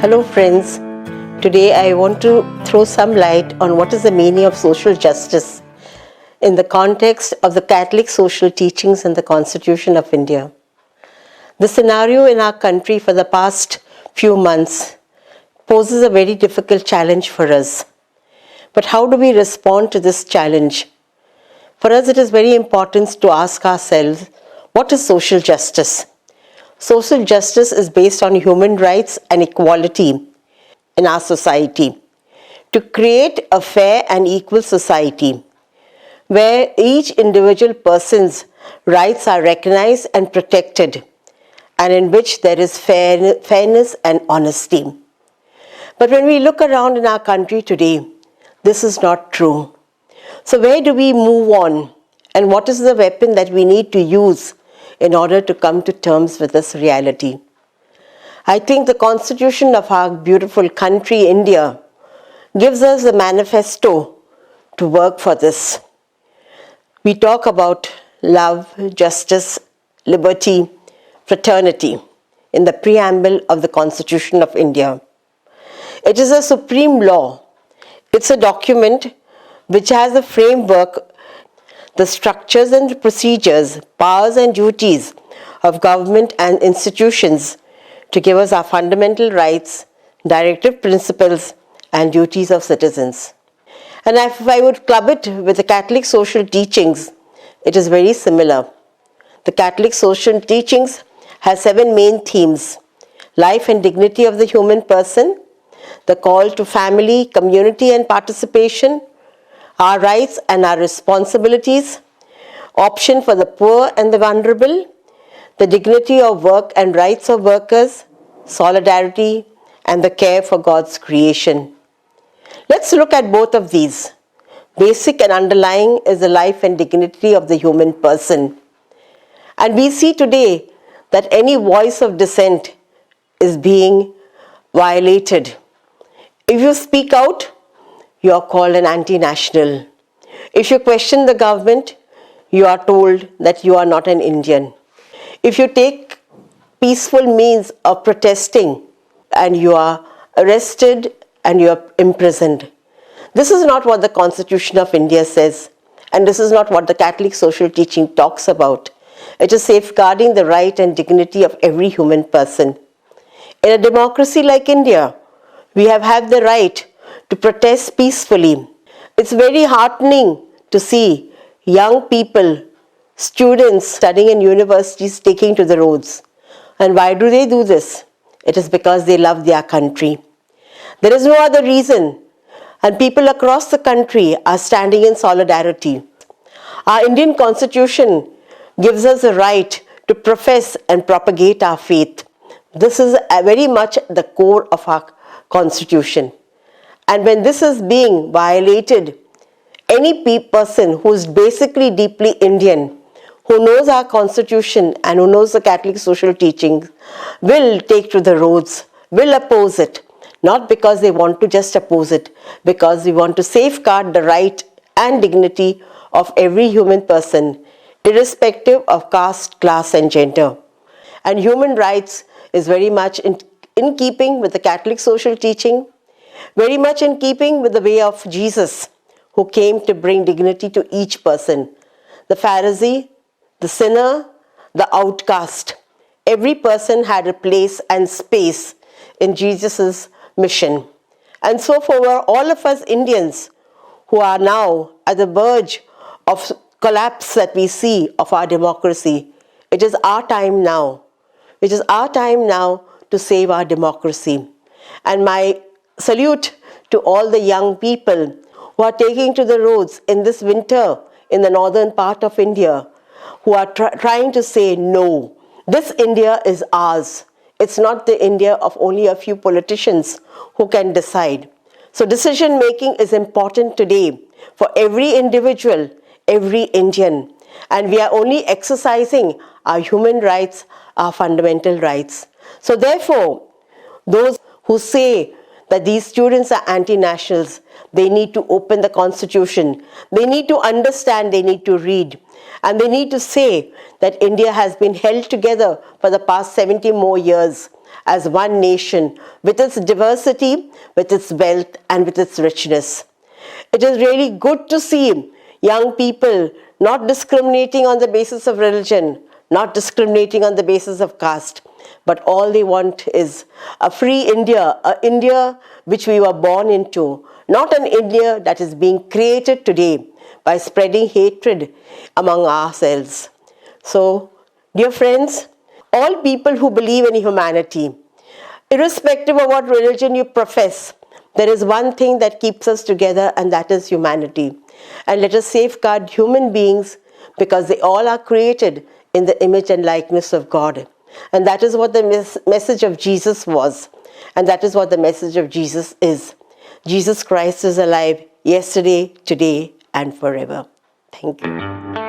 Hello friends, today I want to throw some light on what is the meaning of social justice in the context of the Catholic social teachings and the Constitution of India. The scenario in our country for the past few months poses a very difficult challenge for us. But how do we respond to this challenge? For us it is very important to ask ourselves, what is social justice? Social justice is based on human rights and equality in our society, to create a fair and equal society where each individual person's rights are recognized and protected, and in which there is fairness and honesty. But when we look around in our country today, this is not true. So where do we move on, and what is the weapon that we need to use in order to come to terms with this reality? I think the constitution of our beautiful country, India, gives us a manifesto to work for this. We talk about love, justice, liberty, fraternity in the preamble of the Constitution of India. It is a supreme law. It's a document which has a framework, the structures and procedures, powers and duties of government and institutions to give us our fundamental rights, directive principles and duties of citizens. And if I would club it with the Catholic social teachings, it is very similar. The Catholic social teachings has 7 main themes: life and dignity of the human person, the call to family, community and participation, our rights and our responsibilities, option for the poor and the vulnerable, the dignity of work and rights of workers, solidarity, and the care for God's creation. Let's look at both of these. Basic and underlying is the life and dignity of the human person. And we see today that any voice of dissent is being violated. If you speak out, you are called an anti-national. If you question the government, you are told that you are not an Indian. If you take peaceful means of protesting, and you are arrested and you are imprisoned. This is not what the Constitution of India says, and this is not what the Catholic social teaching talks about. It is safeguarding the right and dignity of every human person. In a democracy like India, we have had the right to protest peacefully. It's very heartening to see young people, students studying in universities taking to the roads. And why do they do this? It is because they love their country. There is no other reason. And people across the country are standing in solidarity. Our Indian Constitution gives us a right to profess and propagate our faith. This is very much the core of our Constitution. And when this is being violated, any person who is basically deeply Indian, who knows our Constitution and who knows the Catholic social teachings, will take to the roads, will oppose it. Not because they want to just oppose it, because we want to safeguard the right and dignity of every human person, irrespective of caste, class and gender. And human rights is very much in keeping with the Catholic social teaching, very much in keeping with the way of Jesus, who came to bring dignity to each person. The Pharisee, the sinner, the outcast. Every person had a place and space in Jesus' mission. And so for all of us Indians who are now at the verge of collapse that we see of our democracy, it is our time now. It is our time now to save our democracy. And my salute to all the young people who are taking to the roads in this winter in the northern part of India, who are trying to say no. This India is ours. It's not the India of only a few politicians who can decide. So decision making is important today for every individual, every Indian. And we are only exercising our human rights, our fundamental rights. So therefore, those who say that these students are anti-nationals, they need to open the Constitution. They need to understand, they need to read. And they need to say that India has been held together for the past 70 more years as one nation with its diversity, with its wealth, and with its richness. It is really good to see young people not discriminating on the basis of religion, not discriminating on the basis of caste, but all they want is a free India, an India which we were born into, not an India that is being created today by spreading hatred among ourselves. So, dear friends, all people who believe in humanity, irrespective of what religion you profess, there is one thing that keeps us together, and that is humanity. And let us safeguard human beings because they all are created in the image and likeness of God. And that is what the message of Jesus was. And that is what the message of Jesus is. Jesus Christ is alive yesterday, today, and forever. Thank you.